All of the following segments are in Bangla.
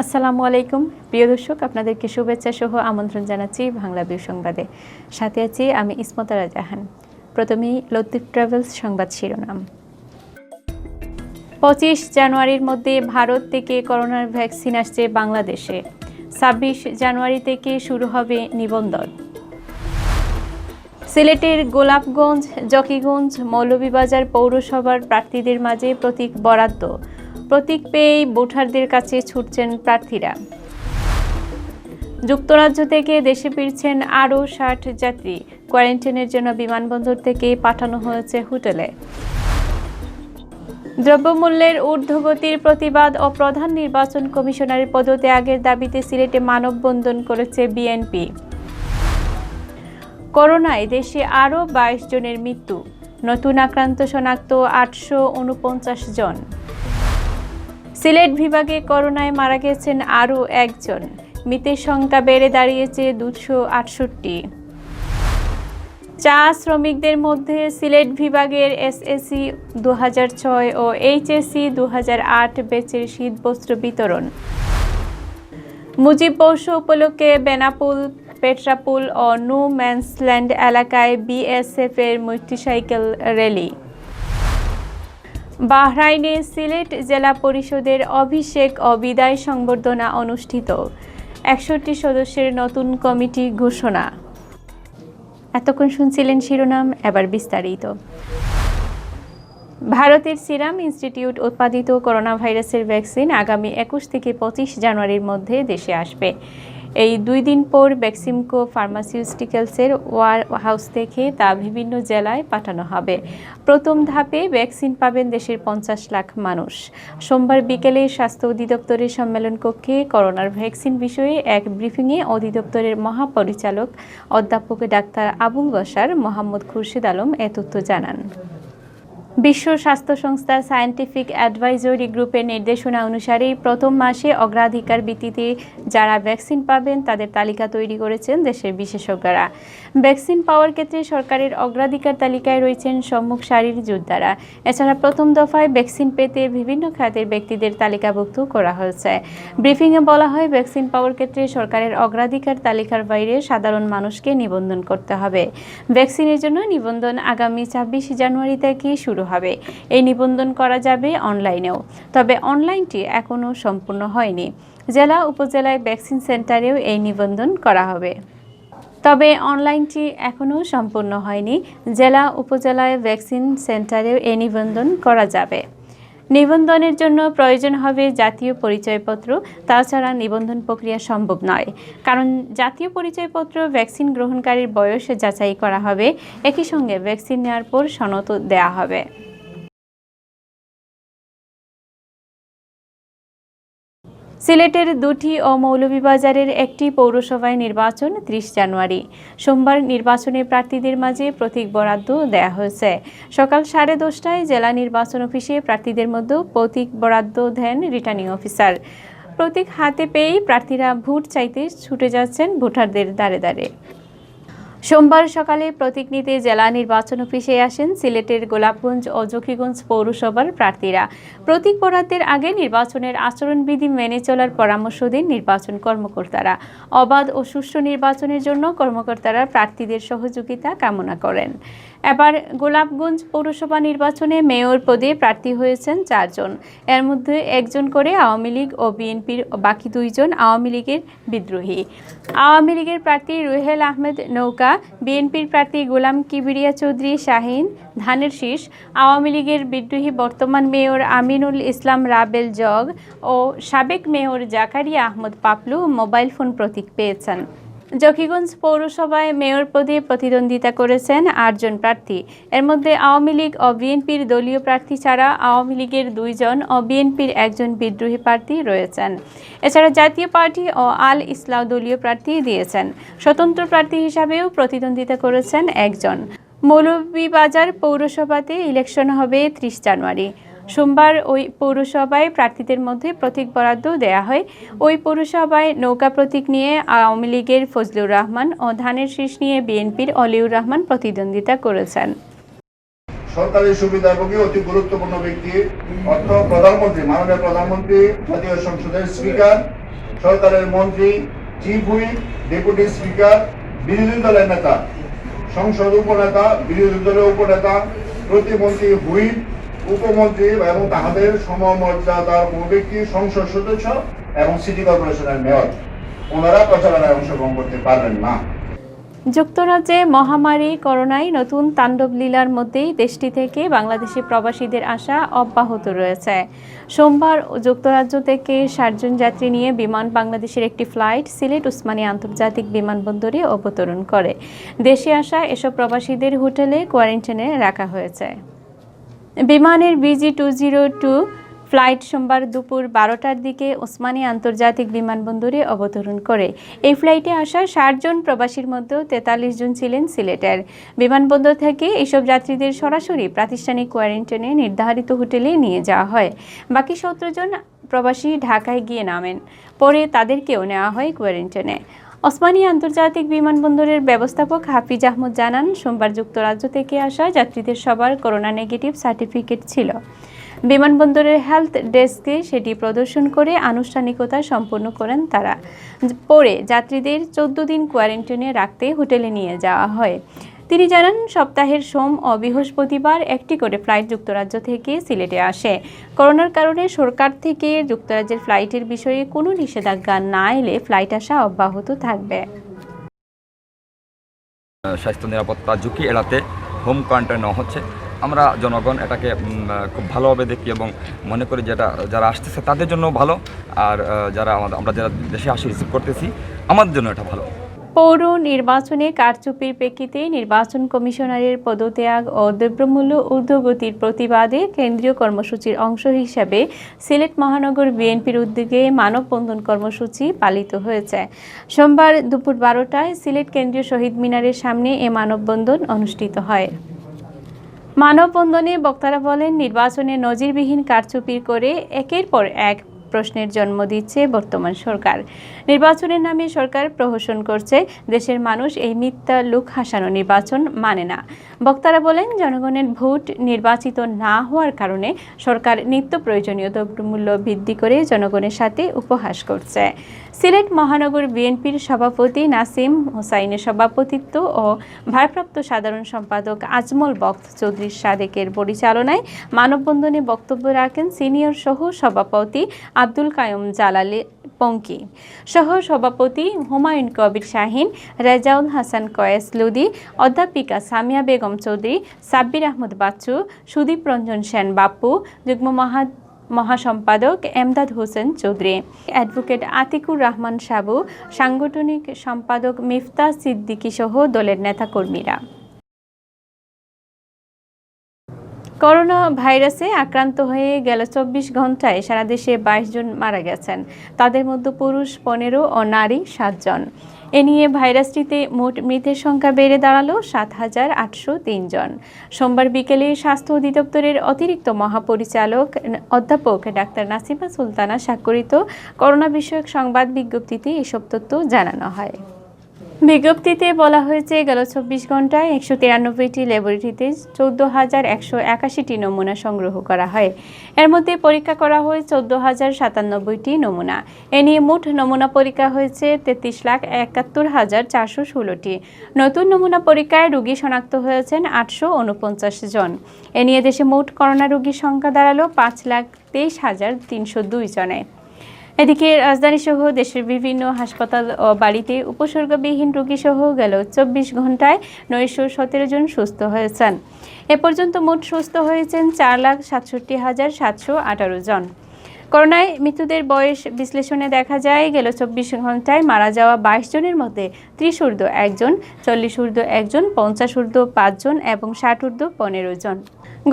আসসালামু আলাইকুম প্রিয় দর্শক, আপনাদেরকে শুভেচ্ছা সহ আমন্ত্রণ জানাচ্ছি বাংলাভিউ সংবাদে। সাথে আছি আমি ইসমতারা জাহান। প্রথমেই লতিফ ট্রাভেলস সংবাদ শিরোনাম। 25 জানুয়ারির মধ্যে ভারত থেকে করোনার ভ্যাকসিন আসছে বাংলাদেশে। 26 জানুয়ারি থেকে শুরু হবে নিবন্ধন। সিলেটের গোলাপগঞ্জ, জকিগঞ্জ, মৌলভীবাজার পৌরসভার প্রার্থীদের মাঝে প্রতীক বরাদ্দ। প্রতীক পেয়েই ভোটারদের কাছে ছুটছেন প্রার্থীরা। যুক্তরাজ্য থেকে দেশে ফিরছেন আরও 60 যাত্রী। কোয়ারেন্টাইনের জন্য বিমানবন্দর থেকে পাঠানো হয়েছে হোটেলে। দ্রব্যমূল্যের ঊর্ধ্বগতির প্রতিবাদ ও প্রধান নির্বাচন কমিশনারের পদত্যাগের দাবিতে সিলেটে মানববন্ধন করেছে বিএনপি। করোনায় দেশে আরও 22 জনের মৃত্যু। নতুন আক্রান্ত শনাক্ত 849 জন। সিলেট বিভাগে করোনায় মারা গেছেন আরও একজন। মৃতের সংখ্যা বেড়ে দাঁড়িয়েছে 268। চা শ্রমিকদের মধ্যে সিলেট বিভাগের এসএসসি 2006 ও এইচএসসি 2008 ব্যাচের শীতবস্ত্র বিতরণ। মুজিববর্ষ উপলক্ষে বেনাপুল, পেট্রাপুল ও নো ম্যান্সল্যান্ড এলাকায় বিএসএফ এর মোটরসাইকেল র্যালি। বাহরাইনে সিলেট জেলা পরিষদের অভিষেক ও বিদায় সংবর্ধনা অনুষ্ঠিত। 61 সদস্যের নতুন কমিটি ঘোষণা। এতক্ষণ শুনছিলেন শিরোনাম, এবার বিস্তারিত। ভারতের সিরাম ইনস্টিটিউট উৎপাদিত করোনা ভাইরাসের ভ্যাকসিন আগামী 21 থেকে 25 জানুয়ারির মধ্যে দেশে আসবে। এই 2 দিন পর বেক্সিমকো ফার্মাসিউটিক্যালসের ওয়ার হাউস থেকে তা বিভিন্ন জেলায় পাঠানো হবে। প্রথম ধাপে ভ্যাকসিন পাবেন দেশের 50 লাখ মানুষ। সোমবার বিকেলে স্বাস্থ্য অধিদপ্তরের সম্মেলন কক্ষে করোনার ভ্যাকসিন বিষয়ে এক ব্রিফিংয়ে অধিদপ্তরের মহাপরিচালক অধ্যাপক ডাক্তার আবুল বশার মোহাম্মদ খুরশিদ আলম এ তথ্য জানান। বিশ্ব স্বাস্থ্য সংস্থার সায়েন্টিফিক অ্যাডভাইজরি গ্রুপের নির্দেশনা অনুসারে প্রথম মাসে অগ্রাধিকার ভিত্তিতে যারা ভ্যাকসিন পাবেন তাদের তালিকা তৈরি করেছেন দেশের বিশেষজ্ঞরা। ভ্যাকসিন পাওয়ার ক্ষেত্রে সরকারের অগ্রাধিকার তালিকায় রয়েছেন সম্মুখ সারির যোদ্ধারা। এছাড়া প্রথম দফায় ভ্যাকসিন পেতে বিভিন্ন খাতের ব্যক্তিদের তালিকাভুক্ত করা হয়েছে। ব্রিফিংয়ে বলা হয়, ভ্যাকসিন পাওয়ার ক্ষেত্রে সরকারের অগ্রাধিকার তালিকার বাইরে সাধারণ মানুষকে নিবন্ধন করতে হবে। ভ্যাকসিনের জন্য নিবন্ধন আগামী 26 জানুয়ারি থেকে শুরু হবে। এই নিবন্ধন করা যাবে অনলাইনেও, তবে অনলাইনটি এখনও সম্পূর্ণ হয়নি। জেলা উপজেলায় ভ্যাকসিন সেন্টারেও এই নিবন্ধন করা হবে, তবে অনলাইনটি এখনও সম্পূর্ণ হয়নি। জেলা উপজেলায় ভ্যাকসিন সেন্টারেও এই নিবন্ধন করা যাবে। নিবন্ধনের জন্য প্রয়োজন হবে জাতীয় পরিচয়পত্র। তাছাড়া নিবন্ধন প্রক্রিয়া সম্ভব নয়, কারণ জাতীয় পরিচয়পত্র ভ্যাকসিন গ্রহণকারীর বয়স যাচাই করা হবে। একই সঙ্গে ভ্যাকসিন নেওয়ার পর সনদ দেওয়া হবে। সিলেটের 2টি ও মৌলভীবাজারের একটি পৌরসভায় নির্বাচন 30 জানুয়ারি। সোমবার নির্বাচনে প্রার্থীদের মাঝে প্রতীক বরাদ্দ দেওয়া হয়েছে। সকাল 10:30টায় জেলা নির্বাচন অফিসে প্রার্থীদের মধ্যে প্রতীক বরাদ্দ দেন রিটার্নিং অফিসার। প্রতীক হাতে পেয়েই প্রার্থীরা ভোট চাইতে ছুটে যাচ্ছেন ভোটারদের দ্বারে দ্বারে। সোমবার সকালে প্রতীক নিতে জেলা নির্বাচন অফিসে আসেন সিলেটের গোলাপগঞ্জ ও জকিগঞ্জ পৌরসভার প্রার্থীরা। প্রতীক বরাদ্দের আগে নির্বাচনের আচরণবিধি মেনে চলার পরামর্শ দেন নির্বাচন কর্মকর্তারা। অবাধ ও সুষ্ঠু নির্বাচনের জন্য কর্মকর্তারা প্রার্থীদের সহযোগিতা কামনা করেন। এবার গোলাপগঞ্জ পৌরসভা নির্বাচনে মেয়র পদে প্রার্থী হয়েছেন 4 জন। এর মধ্যে 1 জন করে আওয়ামী লীগ ও বিএনপির, বাকি 2 জন আওয়ামী লীগের বিদ্রোহী। আওয়ামী লীগের প্রার্থী রুহেল আহমেদ নৌকা, বিএনপির প্রার্থী গোলাম কিবরিয়া চৌধুরী শাহিন ধানের শীষ, আওয়ামী লীগের বিদ্রোহী বর্তমান মেয়র আমিনুল ইসলাম রাবেল জগ ও সাবেক mayor Zakaria Ahmed Paplu mobile phone প্রতীক পেয়েছেন। জকিগঞ্জ পৌরসভায় মেয়র পদে প্রতিদ্বন্দ্বিতা করেছেন 8 জন প্রার্থী। এর মধ্যে আওয়ামী লীগ ও বিএনপির দলীয় প্রার্থী ছাড়া আওয়ামী লীগের 2 জন ও বিএনপির 1 জন বিদ্রোহী প্রার্থী রয়েছেন। এছাড়া জাতীয় পার্টি ও আল ইসলাহ দলীয় প্রার্থী দিয়েছেন। স্বতন্ত্র প্রার্থী হিসাবেও প্রতিদ্বন্দ্বিতা করেছেন 1 জন। মৌলভীবাজার পৌরসভাতে ইলেকশন হবে 30 জানুয়ারি। সোমবার ওই পৌরসভায় প্রার্থীদের মধ্যে প্রতীক বরাদ্দ দেয়া হয়। ওই পৌরসভায় নৌকা প্রতীক নিয়ে আওয়ামী লীগের ফজলুর রহমান ও ধানের শীষ নিয়ে বিএনপির অলিউর রহমান প্রতিদ্বন্দ্বিতা করেছেন। সরকারি সুবিধাভোগী অতি গুরুত্বপূর্ণ ব্যক্তি অর্থ প্রধানমন্ত্রী, মাননীয় প্রধানমন্ত্রী, জাতীয় সংসদের স্পিকার সরকারের মন্ত্রী, চিফ হুইপ, ডেপুটি স্পিকার, বিরোধী দলের নেতা, সংসদ উপনেতা, বিরোধী দলের উপনেতা, প্রতিমন্ত্রী, হুইপ, উপমন্ত্রী এবং তাহাদের সমমর্যাদার কোনো ব্যক্তি, সংসদ সদস্য এবং সিটি কর্পোরেশনের মেয়র, ওনারা প্রচারণায় অংশগ্রহণ করতে পারবেন না। যুক্তরাজ্যে মহামারী করোনায় নতুন তাণ্ডব লীলার মধ্যেই দেশটি থেকে বাংলাদেশি প্রবাসীদের আসা অব্যাহত রয়েছে। সোমবার যুক্তরাজ্য থেকে 60 জন যাত্রী নিয়ে বিমান বাংলাদেশের একটি ফ্লাইট সিলেট ওসমানী আন্তর্জাতিক বিমানবন্দরে অবতরণ করে। দেশে আসা এসব প্রবাসীদের হোটেলে কোয়ারেন্টাইনে রাখা হয়েছে। বিমানের BG202 ফ্লাইট সোমবার দুপুর 12টার দিকে ওসমানী আন্তর্জাতিক বিমানবন্দরে অবতরণ করে। এই ফ্লাইটে আসা 60 জন প্রবাসীর মধ্যে 43 জন ছিলেন সিলেটের। বিমানবন্দর থেকে এইসব যাত্রীদের সরাসরি প্রাতিষ্ঠানিক কোয়ারেন্টাইনে নির্ধারিত হোটেলে নিয়ে যাওয়া হয়। বাকি 17 জন প্রবাসী ঢাকায় গিয়ে নামেন, পরে তাদেরকেও নেওয়া হয় কোয়ারেন্টাইনে। ওসমানী আন্তর্জাতিক বিমানবন্দরের ব্যবস্থাপক হাফিজ আহমদ জানান, সোমবার যুক্তরাজ্য থেকে আসা যাত্রীদের সবার করোনা নেগেটিভ সার্টিফিকেট ছিল। বিমানবন্দরের হেলথ ডেস্কে সেটি প্রদর্শন করে আনুষ্ঠানিকতা সম্পন্ন করেন তারা। পরে যাত্রীদের 14 দিন কোয়ারেন্টাইনে রাখতে হোটেলে নিয়ে যাওয়া হয়। তিনি জানান, সপ্তাহের সোম ও বৃহস্পতিবার একটি করে ফ্লাইট যুক্তরাজ্য থেকে সিলেটে আসে। করোনার কারণে সরকার থেকে যুক্তরাজ্যের ফ্লাইটের বিষয়ে কোনো নিষেধাজ্ঞা না এলে ফ্লাইট আসা অব্যাহত থাকবে। স্বাস্থ্য নিরাপত্তা ঝুঁকি এড়াতে হোম কোয়ারেন্টাইন নেওয়া হচ্ছে। আমরা জনগণ এটাকে খুব ভালোভাবে দেখি এবং মনে করি যেটা যারা আসতেছে তাদের জন্য ভালো, আর আমরা যারা দেশে আসি রিসিভ করতেছি আমাদের জন্য এটা ভালো। পৌর নির্বাচনে কারচুপির প্রেক্ষিতে নির্বাচন কমিশনারের পদত্যাগ ও দ্রব্যমূল্য ঊর্ধ্বগতির প্রতিবাদে কেন্দ্রীয় কর্মসূচির অংশ হিসাবে সিলেট মহানগর বিএনপির উদ্যোগে মানববন্ধন কর্মসূচি পালিত হয়েছে। সোমবার দুপুর 12টায় সিলেট কেন্দ্রীয় শহীদ মিনারের সামনে এ মানববন্ধন অনুষ্ঠিত হয়। মানববন্ধনে বক্তারা বলেন, নির্বাচনে নজিরবিহীন কারচুপি করে একের পর এক প্রশ্নের জন্ম দিচ্ছে বর্তমান সরকার। নির্বাচনের নামে সরকার প্রহসন করছে। দেশের মানুষ এই মিথ্যা লোক হাসানো নির্বাচন মানে না। বক্তারা বলেন, জনগণের ভোট নির্বাচিত না হওয়ার কারণে সরকার নিত্য প্রয়োজনীয় দ্রব্যমূল্য বৃদ্ধি করে জনগণের সাথে উপহাস করছে। সিলেট মহানগর বিএনপির সভাপতি নাসিম হোসাইনের সভাপতিত্ব ও ভারপ্রাপ্ত সাধারণ সম্পাদক আজমল বক্ত চৌধুরী সাদেকের পরিচালনায় মানববন্ধনে বক্তব্য রাখেন সিনিয়র সহ সভাপতি আব্দুল কায়ুম জালালি পঙ্কি, সহ সভাপতি হুমায়ুন কবির শাহিন, রেজাউল হাসান কয়েস লুদি, অধ্যাপিকা সামিয়া বেগম চৌধুরী, সাব্বির আহমদ বাচ্চু, সুদীপ রঞ্জন সেন বাপ্পু, যুগ্ম মহাসম্পাদক এমদাদ হোসেন চৌধুরী, অ্যাডভোকেট আতিকুর রহমান সাবু, সাংগঠনিক সম্পাদক মিফতা সিদ্দিকী সহ দলের নেতাকর্মীরা। করোনা ভাইরাসে আক্রান্ত হয়ে গেল 24 ঘন্টায় সারা দেশে 22 জন মারা গেছেন। তাদের মধ্যে পুরুষ 15 ও নারী 7 জন। এ নিয়ে ভাইরাসটিতে মোট মৃতের সংখ্যা বেড়ে দাঁড়ালো 7,803 জন। সোমবার বিকেলে স্বাস্থ্য অধিদপ্তরের অতিরিক্ত মহাপরিচালক অধ্যাপক ডাক্তার নাসিমা সুলতানা স্বাক্ষরিত করোনা বিষয়ক সংবাদ বিজ্ঞপ্তিতে এসব তথ্য জানানো হয়। বিজ্ঞপ্তিতে বলা হয়েছে, গেল 24 ঘন্টায় 193টি ল্যাবরেটরিতে 14,181টি নমুনা সংগ্রহ করা হয়। এর মধ্যে পরীক্ষা করা হয় 14,097টি নমুনা। এ নিয়ে মোট নমুনা পরীক্ষা হয়েছে 33,71,416টি। নতুন নমুনা পরীক্ষায় রোগী শনাক্ত হয়েছেন 849 জন। এ নিয়ে দেশে মোট করোনা রোগীর সংখ্যা দাঁড়ালো 5,23,302 জনে। এদিকে রাজধানী সহ দেশের বিভিন্ন হাসপাতাল ও বাড়িতে উপসর্গবিহীন রোগী সহ গেল 24 ঘন্টায় 917 জন সুস্থ হয়েছেন। এ পর্যন্ত মোট সুস্থ হয়েছেন 4,67,718 জন। করোনায় মৃত্যুদের বয়স বিশ্লেষণে দেখা যায়, গেল 24 ঘন্টায় মারা যাওয়া 22 জনের মধ্যে 30 ঊর্ধ্ব 1 জন, 40 ঊর্ধ্ব 1 জন, 50 ঊর্ধ্ব 5 জন এবং 60 ঊর্ধ্ব 15 জন।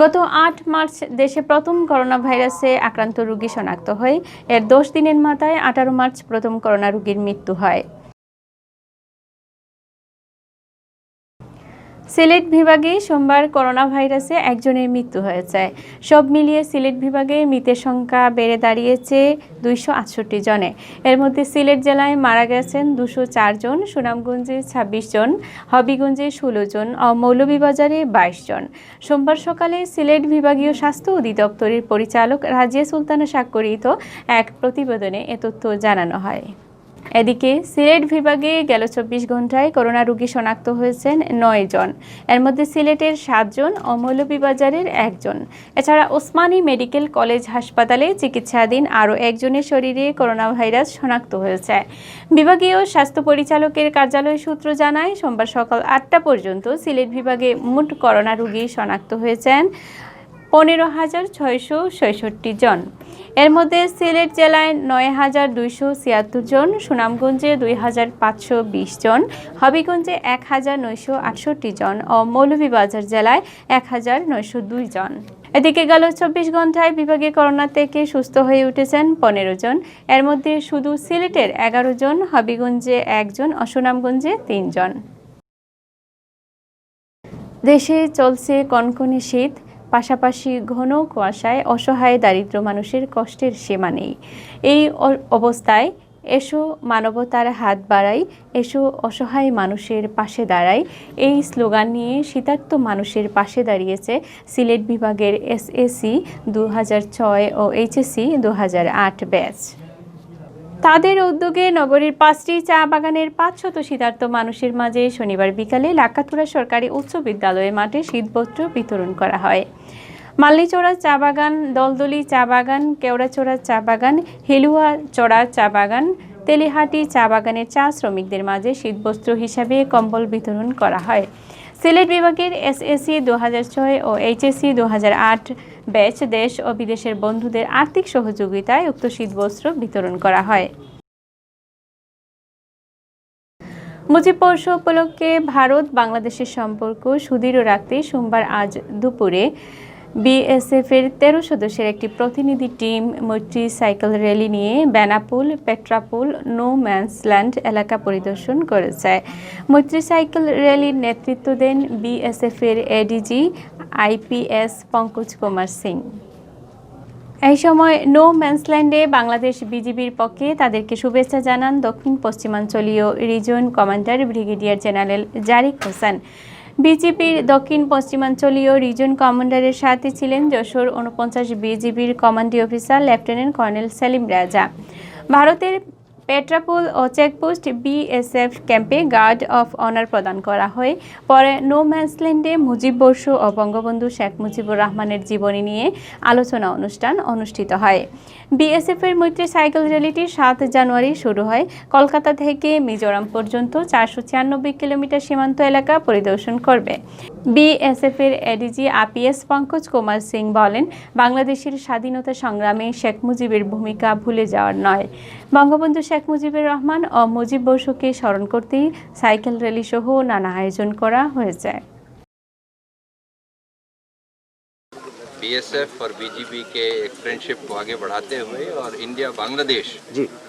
গত 8 মার্চ দেশে প্রথম করোনা ভাইরাসে আক্রান্ত রোগী শনাক্ত হয়। এর 10 দিনের মাথায় 18 মার্চ প্রথম করোনা রোগীর মৃত্যু হয়। সিলেট বিভাগে সোমবার করোনা ভাইরাসে একজনের মৃত্যু হয়েছে। সব মিলিয়ে সিলেট বিভাগে মৃতের সংখ্যা বেড়ে দাঁড়িয়েছে 268 জনে। এর মধ্যে সিলেট জেলায় মারা গেছেন 204 জন, সুনামগঞ্জে 26 জন, হবিগঞ্জে 16 জন ও মৌলভীবাজারে 22 জন। সোমবার সকালে সিলেট বিভাগীয় স্বাস্থ্য অধিদপ্তরের পরিচালক রাজিয়া সুলতানা স্বাক্ষরিত এক প্রতিবেদনে এ তথ্য জানানো হয়। এদিকে সিলেট বিভাগে গেল 24 ঘন্টায় করোনা রোগী শনাক্ত হয়েছেন 9 জন। এর মধ্যে সিলেটের 7 জন ও মৌলভীবাজারের 1 জন। এছাড়া ওসমানী মেডিকেল কলেজ হাসপাতালে চিকিৎসাধীন আরও একজনের শরীরে করোনা ভাইরাস শনাক্ত হয়েছে। বিভাগীয় স্বাস্থ্য পরিচালকের কার্যালয় সূত্র জানায়, সোমবার সকাল 8টা পর্যন্ত সিলেট বিভাগে মোট করোনা রোগী শনাক্ত হয়েছেন 15,666 জন। এর মধ্যে সিলেট জেলায় 9,276 জন, সুনামগঞ্জে 2,520 জন, হবিগঞ্জে 1,968 জন ও মৌলভীবাজার জেলায় 1,902 জন। এদিকে গেল 24 ঘন্টায় বিভাগে করোনা থেকে সুস্থ হয়ে উঠেছেন 15 জন। এর মধ্যে শুধু সিলেটের 11 জন, হবিগঞ্জে 1 জন ও সুনামগঞ্জে 3 জন। দেশে চলছে কনকনে শীত, পাশাপাশি ঘন কুয়াশায় অসহায় দারিদ্র মানুষের কষ্টের সীমা নেই। এই অবস্থায় এসো মানবতার হাত বাড়াই, এসো অসহায় মানুষের পাশে দাঁড়াই, এই স্লোগান নিয়ে শীতার্ত মানুষের পাশে দাঁড়িয়েছে সিলেট বিভাগের এসএসসি 2006 ও এইচএসসি 2008 ব্যাচ। তাদের উদ্যোগে নগরীর 5টি চা বাগানের 500 শীতার্ত মানুষের মাঝে শনিবার বিকালে লাকাতুরা সরকারি উচ্চ বিদ্যালয়ের মাঠে শীতবস্ত্র বিতরণ করা হয়। মাল্লিচড়া চা বাগান, দলদলি চা বাগান, কেওড়াচড়া চা বাগান, হিলুয়া চড়া চা বাগান, তেলিহাটি চা বাগানের চা শ্রমিকদের মাঝে শীতবস্ত্র হিসাবে কম্বল বিতরণ করা হয়। সিলেট বিভাগের এসএসসি 2006 ও এইচএসসি 2008 ব্যাচ দেশ ও বিদেশের বন্ধুদের আর্থিক সহযোগিতায় উক্ত শীতবস্ত্র বিতরণ করা হয়। মুজিব বর্ষ উপলক্ষে ভারত বাংলাদেশের সম্পর্ক সুদৃঢ় রাখতে সোমবার আজ দুপুরে বিএসএফের 13 সদস্যের একটি প্রতিনিধি টিম মৈত্রী সাইকেল র্যালি নিয়ে বেনাপুল, পেট্রাপুল, নো ম্যান্সল্যান্ড এলাকা পরিদর্শন করেছে। মৈত্রী সাইকেল র্যালির নেতৃত্ব দেন বিএসএফের এডিজি আইপিএস পঙ্কজ কুমার সিং। এই সময় নো ম্যান্সল্যান্ডে বাংলাদেশ বিজিবির পক্ষে তাদেরকে শুভেচ্ছা জানান দক্ষিণ পশ্চিমাঞ্চলীয় region commander brigadier general Zarik Hossain. বিজিবির দক্ষিণ পশ্চিমাঞ্চলীয় রিজন কমান্ডারের সাথে ছিলেন যশোর 49 বিজিবির commanding officer lieutenant colonel Selim Raja. ভারতের পেট্রাপুল ও চেকপোস্ট বিএসএফ ক্যাম্পে গার্ড অফ অনার প্রদান করা হয়। পরে নো ম্যান্সল্যান্ডে মুজিব বর্ষ ও বঙ্গবন্ধু শেখ মুজিবুর রহমানের জীবনী নিয়ে আলোচনা অনুষ্ঠান অনুষ্ঠিত হয়। বিএসএফের মৈত্রী সাইকেল র্যালিটি 7 জানুয়ারি শুরু হয়। কলকাতা থেকে মিজোরাম পর্যন্ত 496 কিলোমিটার সীমান্ত এলাকা পরিদর্শন করবে। বিএসএফের এডিজি আইপিএস পঙ্কজ কুমার সিং বলেন, বাংলাদেশের স্বাধীনতা সংগ্রামে শেখ মুজিবের ভূমিকা ভুলে যাওয়ার নয়। বঙ্গবন্ধু শেখ মুজিবুর রহমান ও মুজিব বর্ষকে স্মরণ করতেই সাইকেল র্যালি সহ নানা আয়োজন করা হয়েছে। बीएसएफ और बीजीबी के एक फ्रेंडशिप को आगे बढ़ाते हुए और इंडिया बांग्लादेश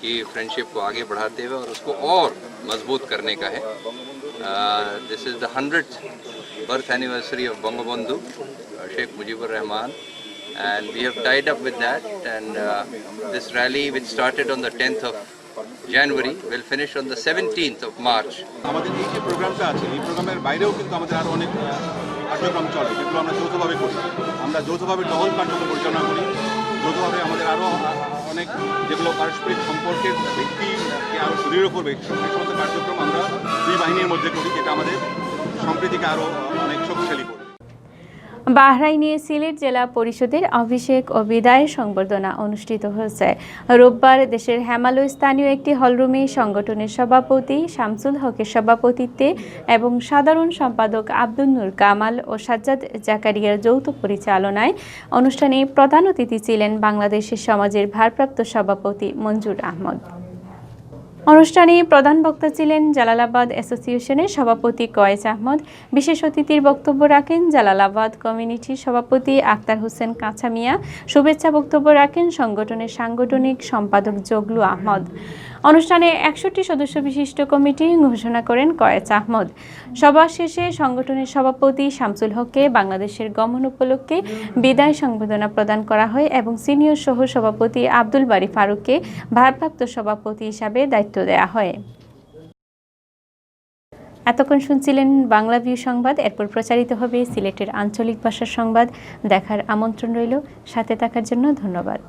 की फ्रेंडशिप को आगे बढ़ाते हुए और उसको और मजबूत करने का है। This is the 100th birth anniversary of Bangabandhu Sheikh Mujibur Rahman and we have tied up with that and this rally which started on the 10th of January will finish on the 17th of March. আমাদের এই যে প্রোগ্রামটা আছে এই প্রোগ্রামের বাইরেও কিন্তু আমাদের আরও অনেক কার্যক্রম চলে যেগুলো আমরা যৌথভাবে করি। আমরা যৌথভাবে টহল কার্যক্রম পরিচালনা করি, যৌথভাবে আমাদের আরও অনেক যেগুলো পারস্পরিক সম্পর্কের ভিত্তিকে আরও সুদৃঢ় করবে সেই সমস্ত কার্যক্রম আমরা দুই বাহিনীর মধ্যে করি, যেটা আমাদের সম্প্রীতিকে আরও অনেক শক্তিশালী করবে। বাহরাইনে সিলেট জেলা পরিষদের অভিষেক ও বিদায় সংবর্ধনা অনুষ্ঠিত হয়েছে। রোববার দেশের হেমালয় স্থানীয় একটি হলরুমে সংগঠনের সভাপতি শামসুল হকের সভাপতিত্বে এবং সাধারণ সম্পাদক আব্দুল নূর কামাল ও সাজ্জাদ জাকারিয়ার যৌথ পরিচালনায় অনুষ্ঠানে প্রধান অতিথি ছিলেন বাংলাদেশের সমাজের ভারপ্রাপ্ত সভাপতি মঞ্জুর আহমদ। অনুষ্ঠানে প্রধান বক্তা ছিলেন জালালাবাদ অ্যাসোসিয়েশনের সভাপতি কয়েস আহমদ। বিশেষ অতিথির বক্তব্য রাখেন জালালাবাদ কমিউনিটির সভাপতি আক্তার হোসেন কাঁচা মিয়া। শুভেচ্ছা বক্তব্য রাখেন সংগঠনের সাংগঠনিক সম্পাদক জগলু আহমদ। অনুষ্ঠানে 61 সদস্য বিশিষ্ট কমিটি ঘোষণা করেন কয়েস আহমদ। সভা শেষে সংগঠনের সভাপতি শামসুল হককে বাংলাদেশের গমন উপলক্ষে বিদায় সংবর্ধনা প্রদান করা হয় এবং সিনিয়র সহ সভাপতি আব্দুল বারী ফারুককে ভারপ্রাপ্ত সভাপতি হিসাবে দায়িত্ব দেওয়া হয়। এতক্ষণ শুনছিলেন বাংলাভিউ সংবাদ। এরপর প্রচারিত হবে সিলেটের আঞ্চলিক ভাষার সংবাদ। দেখার আমন্ত্রণ রইল। সাথে থাকার জন্য ধন্যবাদ।